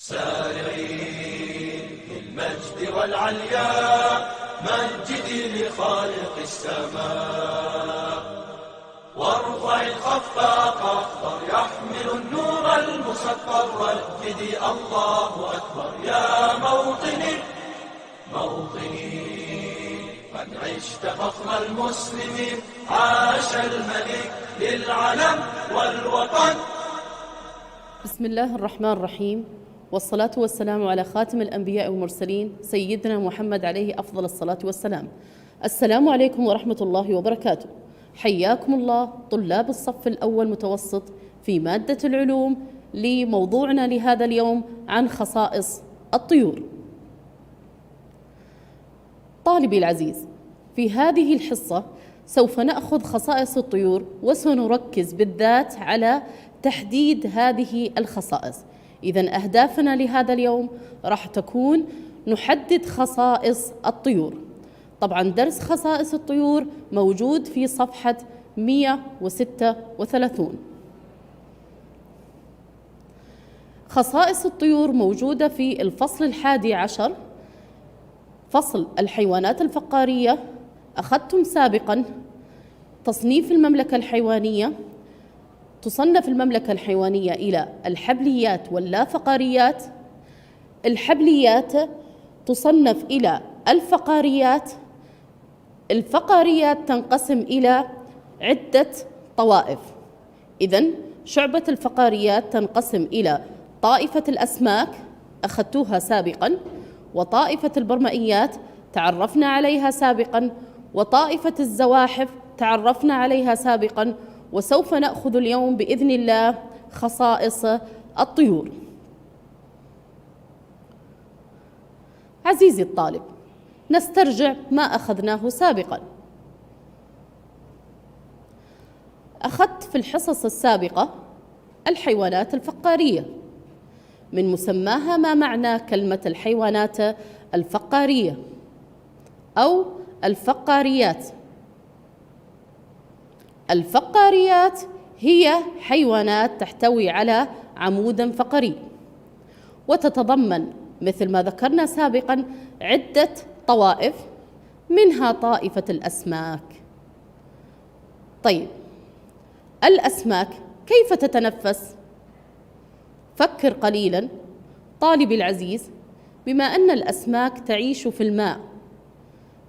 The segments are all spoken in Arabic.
سارعين للمجد والعلياء مجدي لخالق السماء وارفع الخفاق أخضر يحمل النور المسطر رددي الله أكبر يا موطني قد عشت فخر المسلمين عاش الملك للعلم والوطن. بسم الله الرحمن الرحيم، والصلاة والسلام على خاتم الأنبياء والمرسلين سيدنا محمد عليه أفضل الصلاة والسلام. السلام عليكم ورحمة الله وبركاته. حياكم الله طلاب الصف الأول متوسط في مادة العلوم لموضوعنا لهذا اليوم عن خصائص الطيور. طالبي العزيز، في هذه الحصة سوف نأخذ خصائص الطيور وسنركز بالذات على تحديد هذه الخصائص. إذن أهدافنا لهذا اليوم راح تكون نحدد خصائص الطيور. طبعا درس خصائص الطيور موجود في صفحة 136. خصائص الطيور موجودة في الفصل 11 فصل الحيوانات الفقارية. أخذتم سابقا تصنيف المملكة الحيوانية. تصنف المملكة الحيوانية إلى الحبليات واللا فقاريات. الحبليات تصنف إلى الفقاريات. الفقاريات تنقسم إلى عدة طوائف. إذن شعبة الفقاريات تنقسم إلى طائفة الأسماك أخذتوها سابقا، وطائفة البرمائيات تعرفنا عليها سابقا، وطائفة الزواحف تعرفنا عليها سابقا، وسوف نأخذ اليوم بإذن الله خصائص الطيور. عزيزي الطالب، نسترجع ما أخذناه سابقا. أخذت في الحصص السابقة الحيوانات الفقارية. من مسماها ما معنى كلمة الحيوانات الفقارية أو الفقاريات؟ الفقاريات هي حيوانات تحتوي على عمود فقري، وتتضمن مثل ما ذكرنا سابقا عدة طوائف، منها طائفة الأسماك. طيب، الأسماك كيف تتنفس؟ فكر قليلا طالبي العزيز، بما أن الأسماك تعيش في الماء،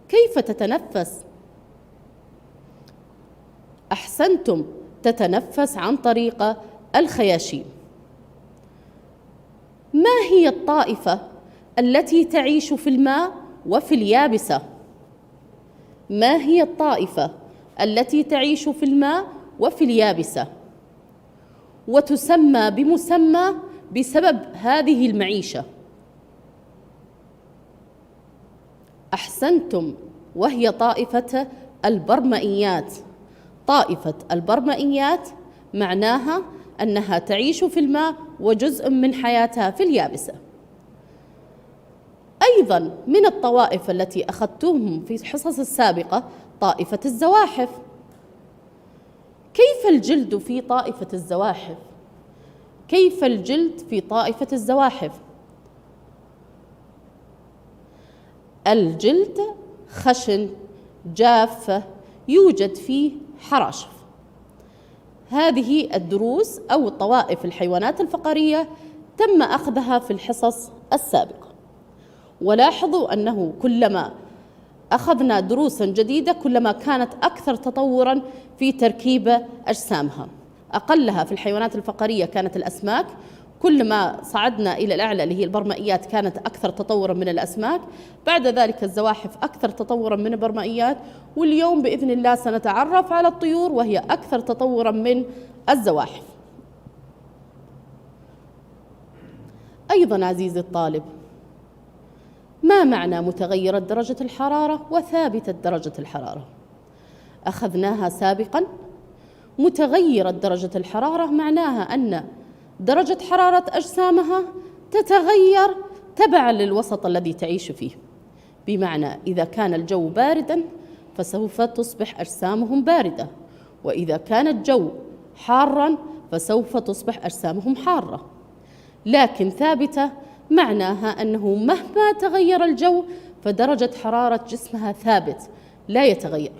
كيف تتنفس؟ أحسنتم، تتنفس عن طريق الخياشيم. ما هي الطائفة التي تعيش في الماء وفي اليابسة؟ ما هي الطائفة التي تعيش في الماء وفي اليابسة وتسمى بمسمى بسبب هذه المعيشة؟ أحسنتم، وهي طائفة البرمائيات. طائفة البرمائيات معناها أنها تعيش في الماء وجزء من حياتها في اليابسة. أيضا من الطوائف التي أخذتهم في الحصص السابقة طائفة الزواحف. كيف الجلد في طائفة الزواحف؟ كيف الجلد في طائفة الزواحف؟ الجلد خشن جاف، يوجد فيه حراشف. هذه الدروس أو الطوائف الحيوانات الفقارية تم أخذها في الحصص السابقة. ولاحظوا أنه كلما أخذنا دروسا جديدة كلما كانت أكثر تطورا في تركيب أجسامها. أقلها في الحيوانات الفقارية كانت الأسماك، كلما صعدنا إلى الأعلى اللي هي البرمائيات كانت أكثر تطورا من الأسماك، بعد ذلك الزواحف أكثر تطورا من البرمائيات، واليوم بإذن الله سنتعرف على الطيور وهي أكثر تطورا من الزواحف. أيضا عزيزي الطالب، ما معنى متغيرة درجة الحرارة وثابتة درجة الحرارة؟ أخذناها سابقا. متغيرة درجة الحرارة معناها أن درجة حرارة أجسامها تتغير تبعا للوسط الذي تعيش فيه. بمعنى إذا كان الجو باردا فسوف تصبح أجسامهم باردة، وإذا كان الجو حارا فسوف تصبح أجسامهم حارة. لكن ثابتة معناها أنه مهما تغير الجو فدرجة حرارة جسمها ثابت لا يتغير.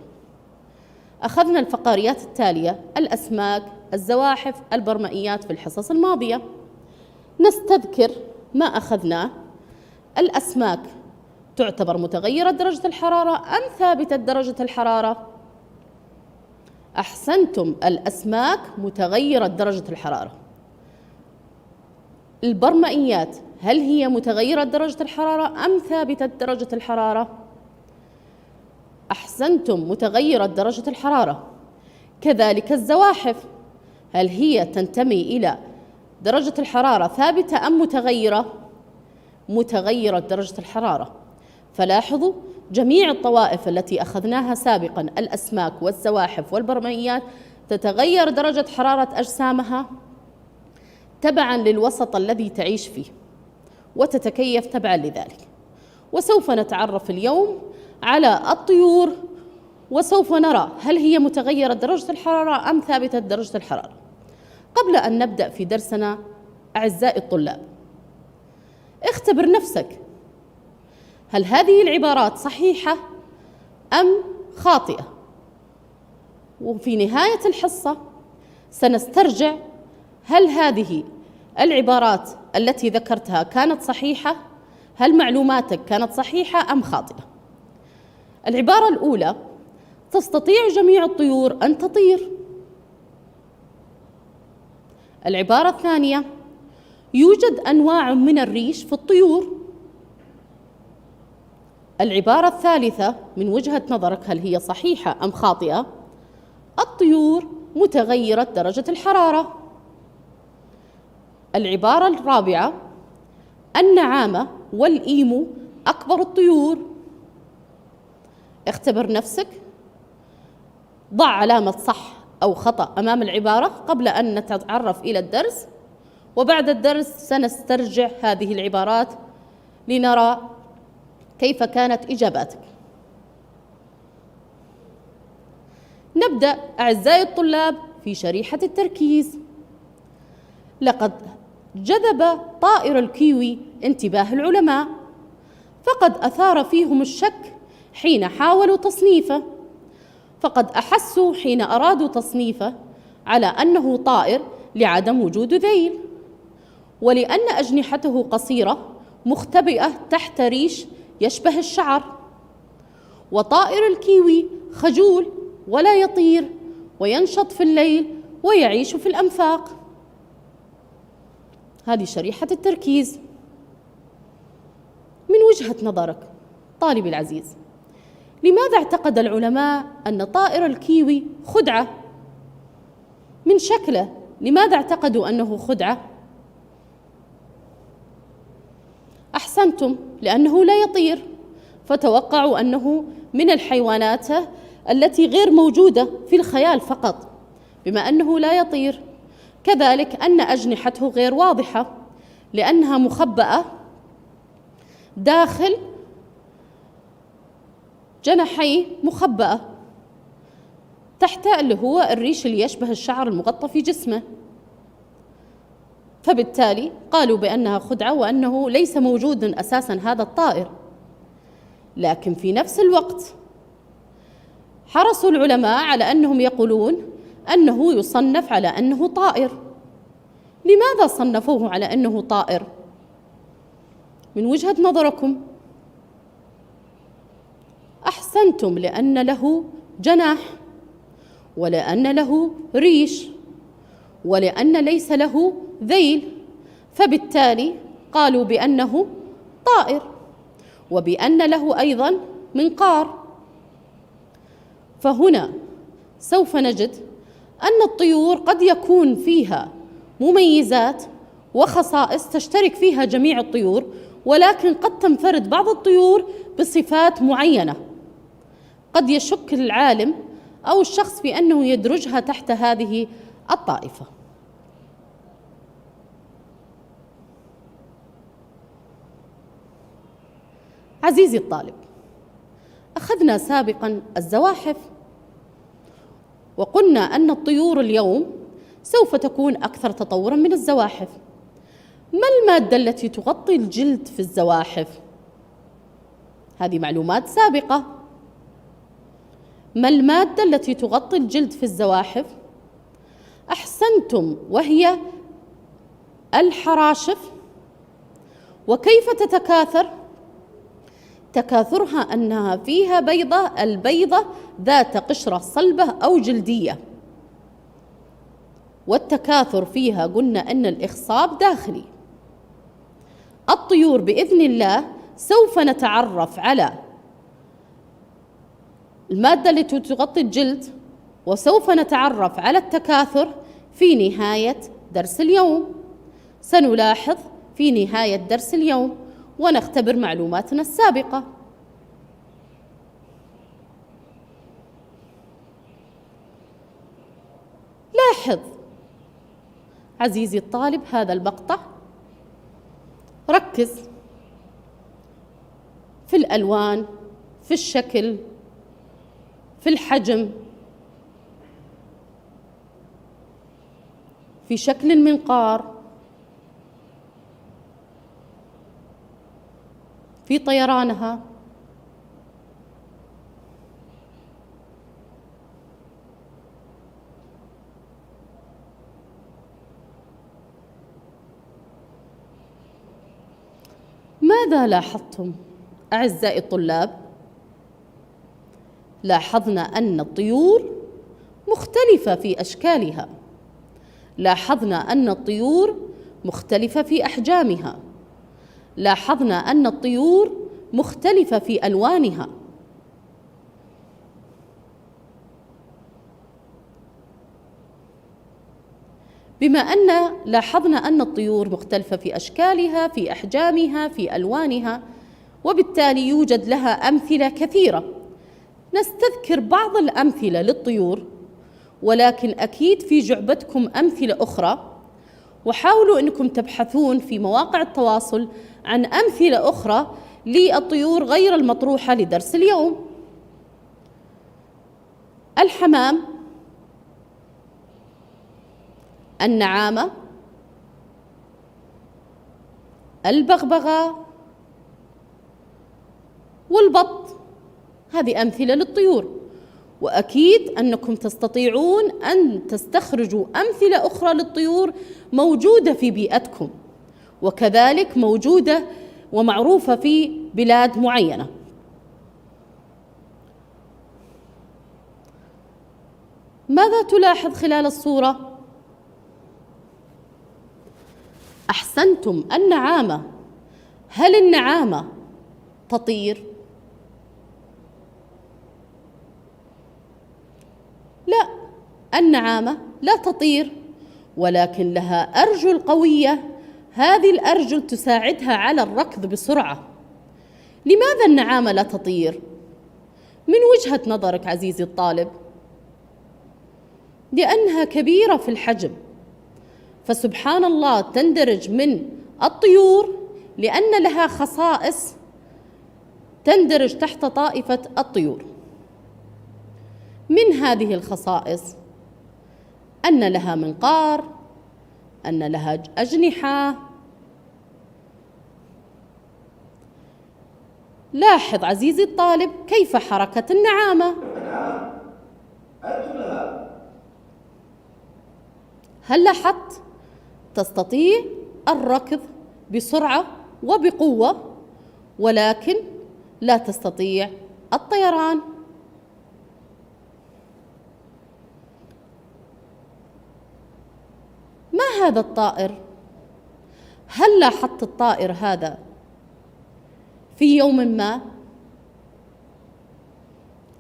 أخذنا الفقاريات التالية: الأسماك، الزواحف، البرمائيات في الحصص الماضية. نستذكر ما أخذناه. الأسماك تعتبر متغيرة درجة الحرارة أم ثابتة درجة الحرارة؟ أحسنتم، الأسماك متغيرة درجة الحرارة. البرمائيات هل هي متغيرة درجة الحرارة أم ثابتة درجة الحرارة؟ أحسنتم، متغيرة درجة الحرارة. كذلك الزواحف هل هي تنتمي إلى درجة الحرارة ثابتة أم متغيرة؟ متغيرة درجة الحرارة. فلاحظوا جميع الطوائف التي أخذناها سابقا، الأسماك والزواحف والبرمائيات، تتغير درجة حرارة أجسامها تبعا للوسط الذي تعيش فيه وتتكيف تبعا لذلك. وسوف نتعرف اليوم على الطيور، وسوف نرى هل هي متغيرة درجة الحرارة أم ثابتة درجة الحرارة. قبل أن نبدأ في درسنا أعزائي الطلاب، اختبر نفسك، هل هذه العبارات صحيحة أم خاطئة؟ وفي نهاية الحصة سنسترجع هل هذه العبارات التي ذكرتها كانت صحيحة؟ هل معلوماتك كانت صحيحة أم خاطئة؟ العبارة الأولى: تستطيع جميع الطيور أن تطير. العبارة الثانية: يوجد أنواع من الريش في الطيور. العبارة الثالثة من وجهة نظرك هل هي صحيحة أم خاطئة؟ الطيور متغيرة درجة الحرارة. العبارة الرابعة: النعامة والإيمو أكبر الطيور. اختبر نفسك، ضع علامة صح أو خطأ أمام العبارة قبل أن نتعرف إلى الدرس، وبعد الدرس سنسترجع هذه العبارات لنرى كيف كانت إجاباتك. نبدأ أعزائي الطلاب في شريحة التركيز. لقد جذب طائر الكيوي انتباه العلماء، فقد أثار فيهم الشك حين حاولوا تصنيفه، فقد أحسوا حين أرادوا تصنيفه على أنه طائر لعدم وجود ذيل، ولأن أجنحته قصيرة مختبئة تحت ريش يشبه الشعر. وطائر الكيوي خجول ولا يطير، وينشط في الليل ويعيش في الأنفاق. هذه شريحة التركيز. من وجهة نظرك طالبي العزيز، لماذا اعتقد العلماء أن طائر الكيوي خدعة؟ من شكله لماذا اعتقدوا أنه خدعة؟ أحسنتم، لأنه لا يطير، فتوقعوا أنه من الحيوانات التي غير موجودة في الخيال فقط، بما أنه لا يطير. كذلك أن أجنحته غير واضحة لأنها مخبأة داخل جناحيه، مخبأة تحت اللي هو الريش اللي يشبه الشعر المغطى في جسمه، فبالتالي قالوا بأنها خدعة وأنه ليس موجودا أساسا هذا الطائر. لكن في نفس الوقت حرصوا العلماء على أنهم يقولون أنه يصنف على أنه طائر. لماذا صنفوه على أنه طائر؟ من وجهة نظركم. أحسنتم، لأن له جناح، ولأن له ريش، ولأن ليس له ذيل، فبالتالي قالوا بأنه طائر، وبأن له أيضا منقار. فهنا سوف نجد أن الطيور قد يكون فيها مميزات وخصائص تشترك فيها جميع الطيور، ولكن قد تنفرد بعض الطيور بصفات معينة قد يشك العالم أو الشخص في أنه يدرجها تحت هذه الطائفة. عزيزي الطالب، أخذنا سابقا الزواحف، وقلنا أن الطيور اليوم سوف تكون أكثر تطورا من الزواحف. ما المادة التي تغطي الجلد في الزواحف؟ هذه معلومات سابقة. ما المادة التي تغطي الجلد في الزواحف؟ أحسنتم، وهي الحراشف. وكيف تتكاثر؟ تكاثرها أنها فيها البيضة ذات قشرة صلبة أو جلدية، والتكاثر فيها قلنا أن الإخصاب داخلي. الطيور بإذن الله سوف نتعرف على المادة التي تغطي الجلد، وسوف نتعرف على التكاثر في نهاية درس اليوم. سنلاحظ في نهاية درس اليوم ونختبر معلوماتنا السابقة. لاحظ عزيزي الطالب هذا المقطع، ركز في الألوان، في الشكل، في الحجم، في شكل المنقار، في طيرانها. ماذا لاحظتم أعزائي الطلاب؟ لاحظنا أن الطيور مختلفة في أشكالها، لاحظنا أن الطيور مختلفة في أحجامها، لاحظنا أن الطيور مختلفة في ألوانها. بما أن لاحظنا أن الطيور مختلفة في أشكالها، في أحجامها، في ألوانها، وبالتالي يوجد لها أمثلة كثيرة. نستذكر بعض الأمثلة للطيور، ولكن أكيد في جعبتكم أمثلة أخرى، وحاولوا أنكم تبحثون في مواقع التواصل عن أمثلة أخرى للطيور غير المطروحة لدرس اليوم. الحمام، النعامة، البغبغاء، والبط، هذه أمثلة للطيور، وأكيد أنكم تستطيعون أن تستخرجوا أمثلة أخرى للطيور موجودة في بيئتكم، وكذلك موجودة ومعروفة في بلاد معينة. ماذا تلاحظ خلال الصورة؟ أحسنتم، النعامة. هل النعامة تطير؟ لا، النعامة لا تطير، ولكن لها أرجل قوية. هذه الأرجل تساعدها على الركض بسرعة. لماذا النعامة لا تطير؟ من وجهة نظرك عزيزي الطالب؟ لأنها كبيرة في الحجم، فسبحان الله تندرج من الطيور لأن لها خصائص تندرج تحت طائفة الطيور. من هذه الخصائص أن لها منقار، أن لها أجنحة. لاحظ عزيزي الطالب كيف حركة النعامة. هل لاحظت؟ تستطيع الركض بسرعة وبقوة، ولكن لا تستطيع الطيران. ما هذا الطائر؟ هل لاحظت الطائر هذا في يوم ما؟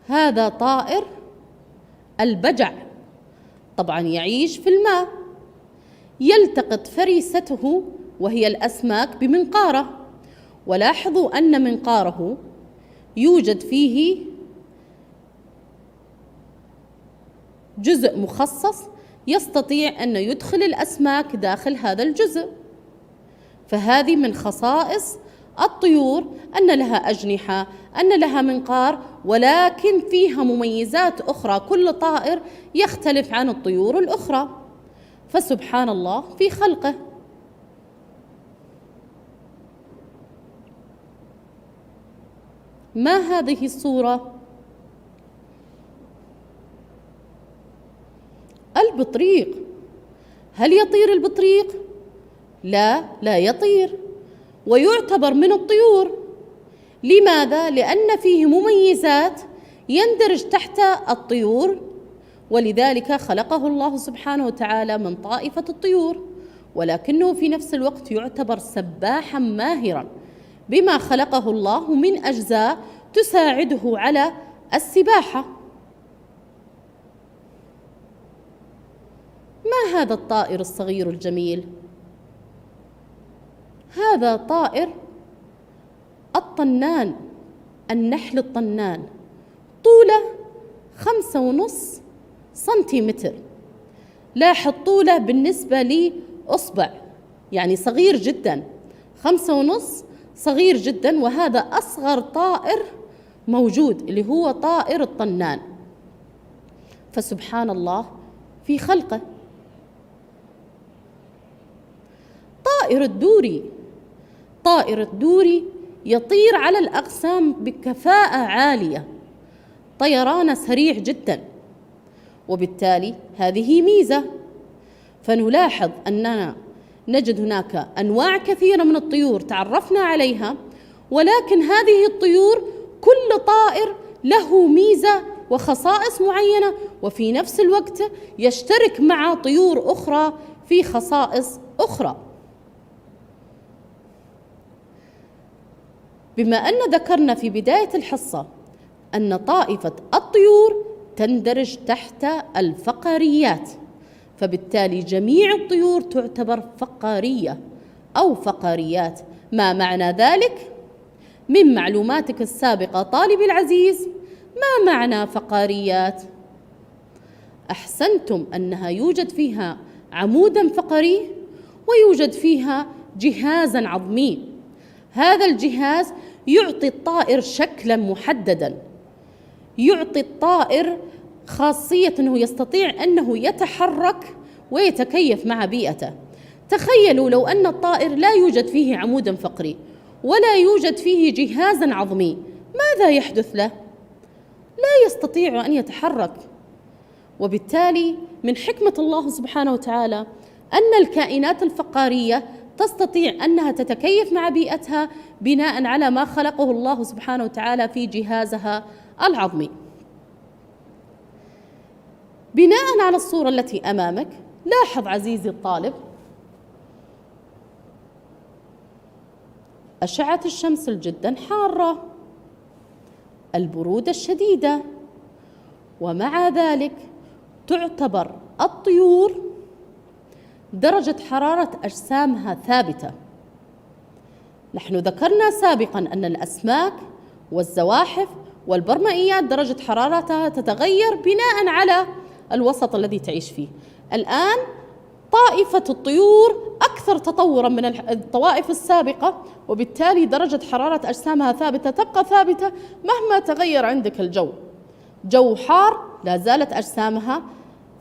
هذا طائر البجع، طبعا يعيش في الماء، يلتقط فريسته وهي الأسماك بمنقاره. ولاحظوا أن منقاره يوجد فيه جزء مخصص يستطيع أن يدخل الأسماك داخل هذا الجزء. فهذه من خصائص الطيور، أن لها أجنحة، أن لها منقار، ولكن فيها مميزات أخرى. كل طائر يختلف عن الطيور الأخرى، فسبحان الله في خلقه. ما هذه الصورة؟ البطريق. هل يطير البطريق؟ لا، لا يطير، ويعتبر من الطيور. لماذا؟ لأن فيه مميزات يندرج تحت الطيور، ولذلك خلقه الله سبحانه وتعالى من طائفة الطيور، ولكنه في نفس الوقت يعتبر سباحا ماهرا بما خلقه الله من أجزاء تساعده على السباحة. ما هذا الطائر الصغير الجميل؟ هذا طائر الطنان، النحل الطنان، طوله 5.5 سنتيمتر. لاحظ طوله بالنسبة لأصبع، يعني صغير جدا، 5.5 صغير جدا، وهذا أصغر طائر موجود اللي هو طائر الطنان. فسبحان الله في خلقه. طائر الدوري. طائر الدوري يطير على الأغصان بكفاءة عالية، طيران سريع جدا، وبالتالي هذه ميزة. فنلاحظ أننا نجد هناك أنواع كثيرة من الطيور تعرفنا عليها، ولكن هذه الطيور كل طائر له ميزة وخصائص معينة، وفي نفس الوقت يشترك مع طيور أخرى في خصائص أخرى. بما أن ذكرنا في بداية الحصة أن طائفة الطيور تندرج تحت الفقاريات، فبالتالي جميع الطيور تعتبر فقارية أو فقاريات. ما معنى ذلك؟ من معلوماتك السابقة طالبي العزيز، ما معنى فقاريات؟ أحسنتم، أنها يوجد فيها عمودا فقري ويوجد فيها جهازا عظمي. هذا الجهاز يعطي الطائر شكلا محددا، يعطي الطائر خاصية أنه يستطيع أنه يتحرك ويتكيف مع بيئته. تخيلوا لو أن الطائر لا يوجد فيه عمود فقري ولا يوجد فيه جهازا عظمي، ماذا يحدث له؟ لا يستطيع أن يتحرك. وبالتالي من حكمة الله سبحانه وتعالى أن الكائنات الفقارية تستطيع أنها تتكيف مع بيئتها بناء على ما خلقه الله سبحانه وتعالى في جهازها العظمي. بناء على الصورة التي أمامك، لاحظ عزيزي الطالب أشعة الشمس الجدا حارة، البرودة الشديدة، ومع ذلك تعتبر الطيور درجة حرارة أجسامها ثابتة. نحن ذكرنا سابقا أن الأسماك والزواحف والبرمائيات درجة حرارتها تتغير بناء على الوسط الذي تعيش فيه. الآن طائفة الطيور أكثر تطورا من الطوائف السابقة، وبالتالي درجة حرارة أجسامها ثابتة، تبقى ثابتة مهما تغير عندك الجو. جو حار لا زالت أجسامها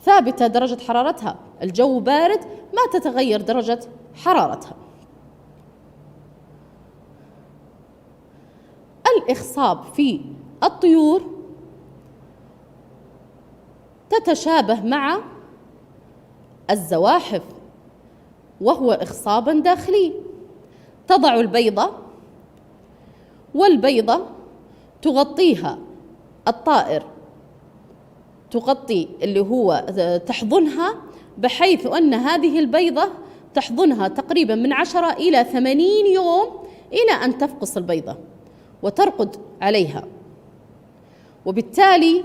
ثابتة درجة حرارتها، الجو بارد ما تتغير درجة حرارتها. الإخصاب في الطيور تتشابه مع الزواحف، وهو إخصابا داخلي. تضع البيضة، والبيضة تغطيها الطائر، تغطي اللي هو تحضنها، بحيث أن هذه البيضة تحضنها تقريبا من 10 إلى 80 يوم إلى أن تفقس البيضة وترقد عليها. وبالتالي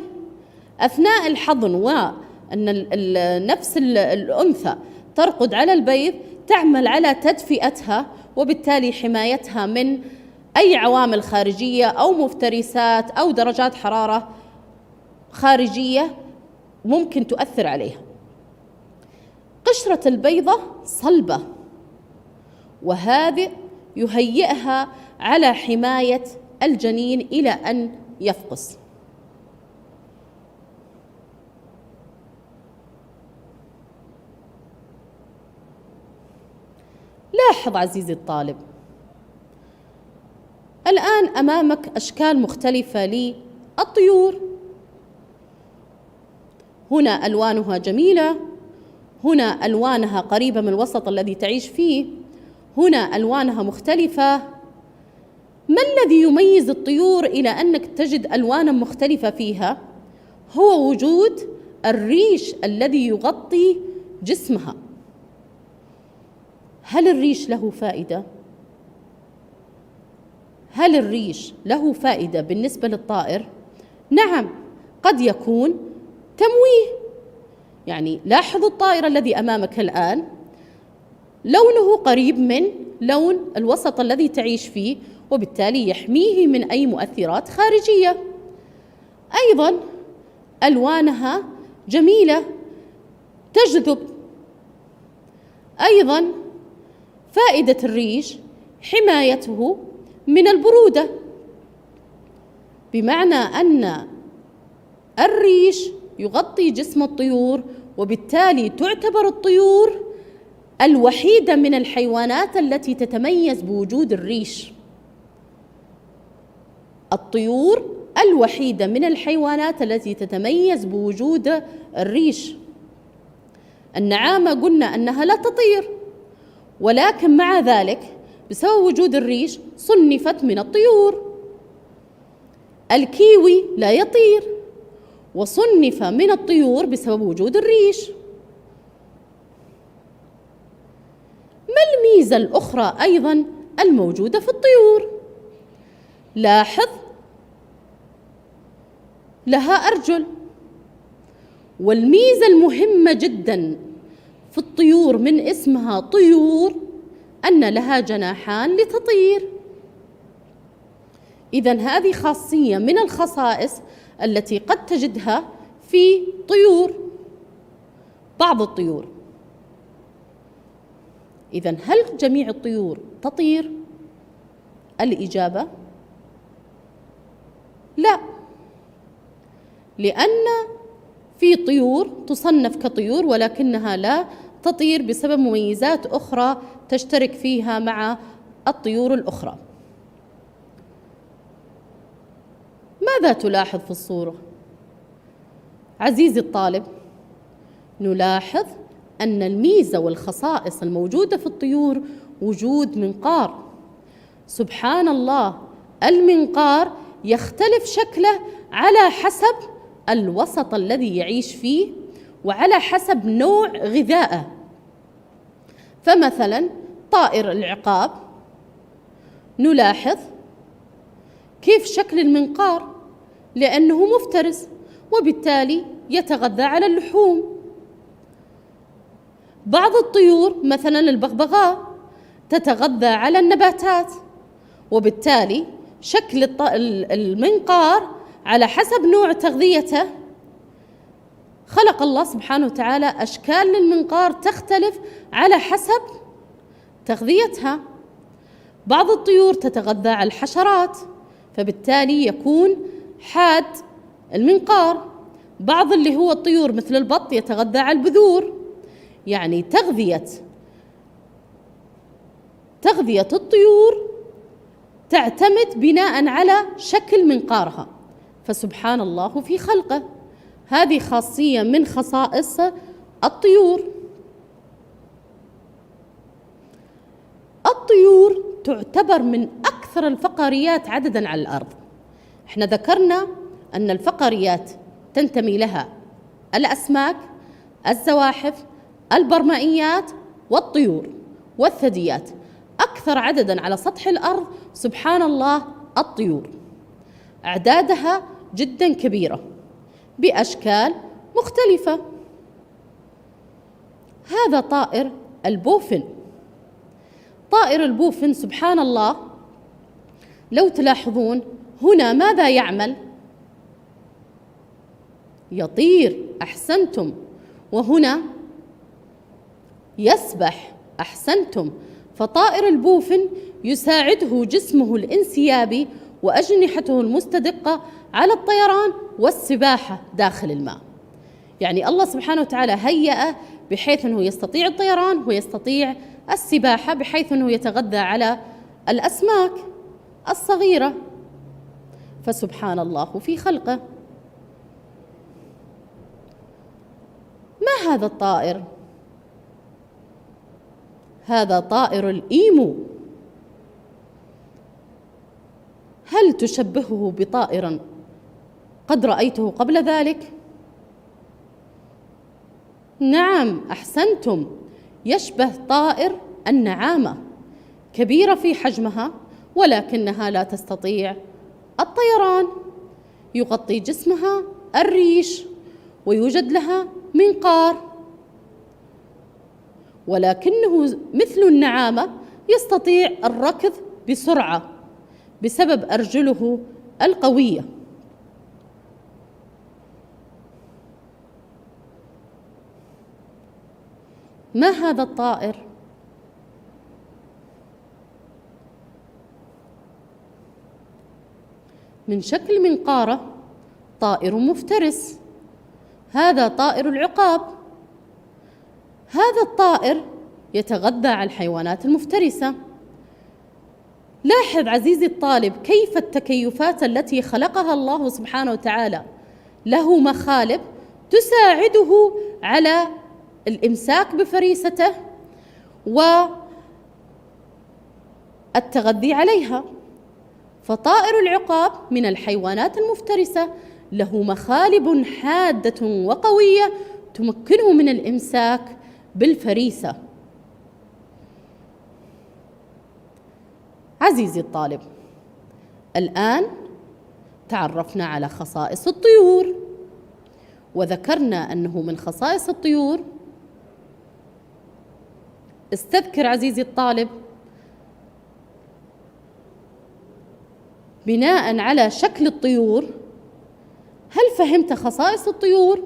أثناء الحضن وأن نفس الأنثى ترقد على البيض تعمل على تدفئتها، وبالتالي حمايتها من أي عوامل خارجية أو مفترسات أو درجات حرارة خارجية ممكن تؤثر عليها. قشرة البيضة صلبة، وهذا يهيئها على حماية الجنين إلى أن يفقس. لاحظ عزيزي الطالب، الآن أمامك أشكال مختلفة للطيور، هنا ألوانها جميلة، هنا ألوانها قريبة من الوسط الذي تعيش فيه، هنا ألوانها مختلفة. ما الذي يميز الطيور إلى أنك تجد ألوانا مختلفة فيها؟ هو وجود الريش الذي يغطي جسمها. هل الريش له فائدة؟ هل الريش له فائدة بالنسبة للطائر؟ نعم، قد يكون تمويه. يعني لاحظوا الطائر الذي أمامك الآن لونه قريب من لون الوسط الذي تعيش فيه، وبالتالي يحميه من أي مؤثرات خارجية. أيضا ألوانها جميلة تجذب. أيضا فائدة الريش حمايته من البرودة، بمعنى أن الريش يغطي جسم الطيور، وبالتالي تعتبر الطيور الوحيدة من الحيوانات التي تتميز بوجود الريش. الطيور الوحيدة من الحيوانات التي تتميز بوجود الريش. النعامة قلنا أنها لا تطير، ولكن مع ذلك بسبب وجود الريش صنفت من الطيور. الكيوي لا يطير وصنف من الطيور بسبب وجود الريش. ما الميزة الأخرى أيضا الموجودة في الطيور؟ لاحظ، لها أرجل، والميزة المهمة جدا في الطيور من اسمها طيور أن لها جناحان لتطير. إذن هذه خاصية من الخصائص التي قد تجدها في طيور، بعض الطيور. إذن هل جميع الطيور تطير؟ الإجابة لا، لأن في طيور تصنف كطيور ولكنها لا تطير بسبب مميزات أخرى تشترك فيها مع الطيور الأخرى. ماذا تلاحظ في الصورة؟ عزيزي الطالب، نلاحظ أن الميزة والخصائص الموجودة في الطيور وجود منقار. سبحان الله، المنقار يختلف شكله على حسب الوسط الذي يعيش فيه وعلى حسب نوع غذائه. فمثلا طائر العقاب نلاحظ كيف شكل المنقار، لأنه مفترس وبالتالي يتغذى على اللحوم. بعض الطيور مثلا البغبغاء تتغذى على النباتات، وبالتالي شكل المنقار على حسب نوع تغذيته. خلق الله سبحانه وتعالى أشكال للمنقار تختلف على حسب تغذيتها. بعض الطيور تتغذى على الحشرات، فبالتالي يكون حاد المنقار. بعض اللي هو الطيور مثل البط يتغذى على البذور. يعني تغذية الطيور تعتمد بناء على شكل منقارها. فسبحان الله في خلقه، هذه خاصية من خصائص الطيور. الطيور تعتبر من أكثر الفقاريات عدداً على الأرض. احنا ذكرنا أن الفقاريات تنتمي لها الأسماك، الزواحف، البرمائيات والطيور والثدييات. أكثر عدداً على سطح الأرض سبحان الله الطيور، أعدادها جداً كبيرة بأشكال مختلفة. هذا طائر البوفن. طائر البوفن سبحان الله لو تلاحظون هنا ماذا يعمل؟ يطير، أحسنتم. وهنا يسبح، أحسنتم. فطائر البوفن يساعده جسمه الانسيابي وأجنحته المستدقة على الطيران والسباحة داخل الماء. يعني الله سبحانه وتعالى هيأ بحيث أنه يستطيع الطيران ويستطيع السباحة، بحيث أنه يتغذى على الأسماك. الصغيرة. فسبحان الله في خلقه. ما هذا الطائر؟ هذا طائر الإيمو. هل تشبهه بطائر قد رأيته قبل ذلك؟ نعم، أحسنتم، يشبه طائر النعامة، كبيرة في حجمها ولكنها لا تستطيع الطيران، يغطي جسمها الريش ويوجد لها منقار، ولكنه مثل النعامة يستطيع الركض بسرعة بسبب أرجله القوية. ما هذا الطائر؟ من شكل منقارة طائر مفترس، هذا طائر العقاب. هذا الطائر يتغذى على الحيوانات المفترسة. لاحظ عزيزي الطالب كيف التكيفات التي خلقها الله سبحانه وتعالى له مخالب تساعده على الإمساك بفريسته والتغذي عليها. فطائر العقاب من الحيوانات المفترسة، له مخالب حادة وقوية تمكنه من الإمساك بالفريسة. عزيزي الطالب، الآن تعرفنا على خصائص الطيور، وذكرنا أنه من خصائص الطيور، استذكر عزيزي الطالب، بناء على شكل الطيور. هل فهمت خصائص الطيور؟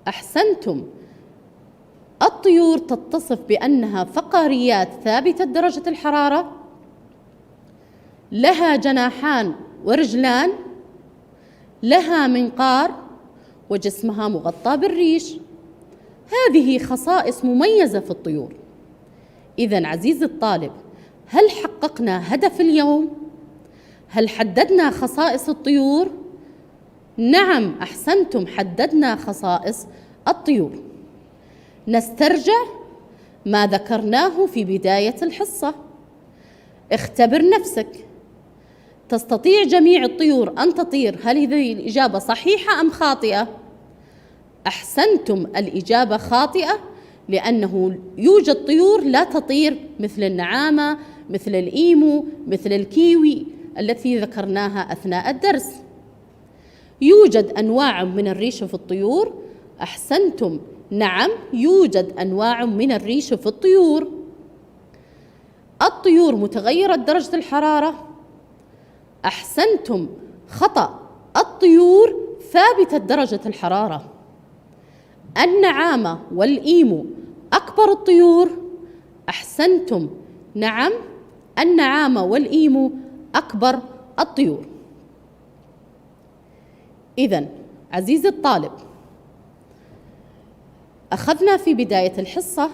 أحسنتم. الطيور تتصف بأنها فقاريات ثابتة درجة الحرارة، لها جناحان ورجلان، لها منقار، وجسمها مغطى بالريش. هذه خصائص مميزة في الطيور. إذن عزيزي الطالب، هل حققنا هدف اليوم؟ هل حددنا خصائص الطيور؟ نعم، أحسنتم، حددنا خصائص الطيور. نسترجع ما ذكرناه في بداية الحصة. اختبر نفسك، تستطيع جميع الطيور أن تطير؟ هل هذه الإجابة صحيحة أم خاطئة؟ أحسنتم، الإجابة خاطئة، لأنه يوجد طيور لا تطير مثل النعامة، مثل الإيمو، مثل الكيوي التي ذكرناها أثناء الدرس. يوجد أنواع من الريش في الطيور. أحسنتم، نعم، يوجد أنواع من الريش في الطيور. الطيور متغيرة درجة الحرارة. أحسنتم، خطأ، الطيور ثابتة درجة الحرارة. النعامة والإيمو أكبر الطيور. أحسنتم، نعم، النعامة والإيمو أكبر الطيور. إذن عزيزي الطالب، أخذنا في بداية الحصة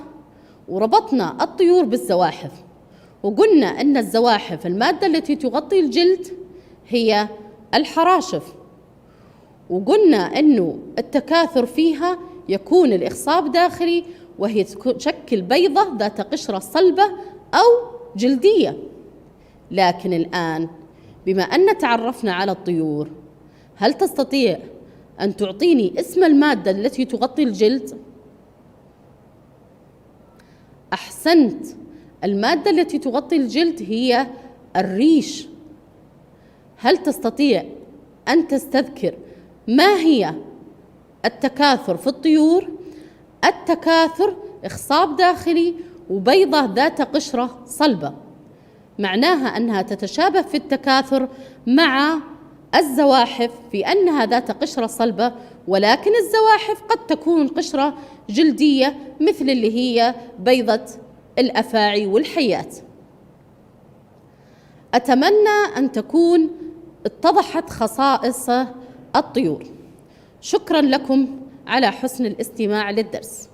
وربطنا الطيور بالزواحف، وقلنا أن الزواحف المادة التي تغطي الجلد هي الحراشف، وقلنا أنه التكاثر فيها يكون الإخصاب داخلي، وهي تشكل بيضة ذات قشرة صلبة أو جلدية. لكن الآن بما أن تعرفنا على الطيور، هل تستطيع أن تعطيني اسم المادة التي تغطي الجلد؟ أحسنت، المادة التي تغطي الجلد هي الريش. هل تستطيع أن تستذكر ما هي التكاثر في الطيور؟ التكاثر إخصاب داخلي وبيضة ذات قشرة صلبة، معناها أنها تتشابه في التكاثر مع الزواحف في أنها ذات قشرة صلبة، ولكن الزواحف قد تكون قشرة جلدية مثل اللي هي بيضة الأفاعي والحيات. أتمنى أن تكون اتضحت خصائص الطيور. شكرا لكم على حسن الاستماع للدرس.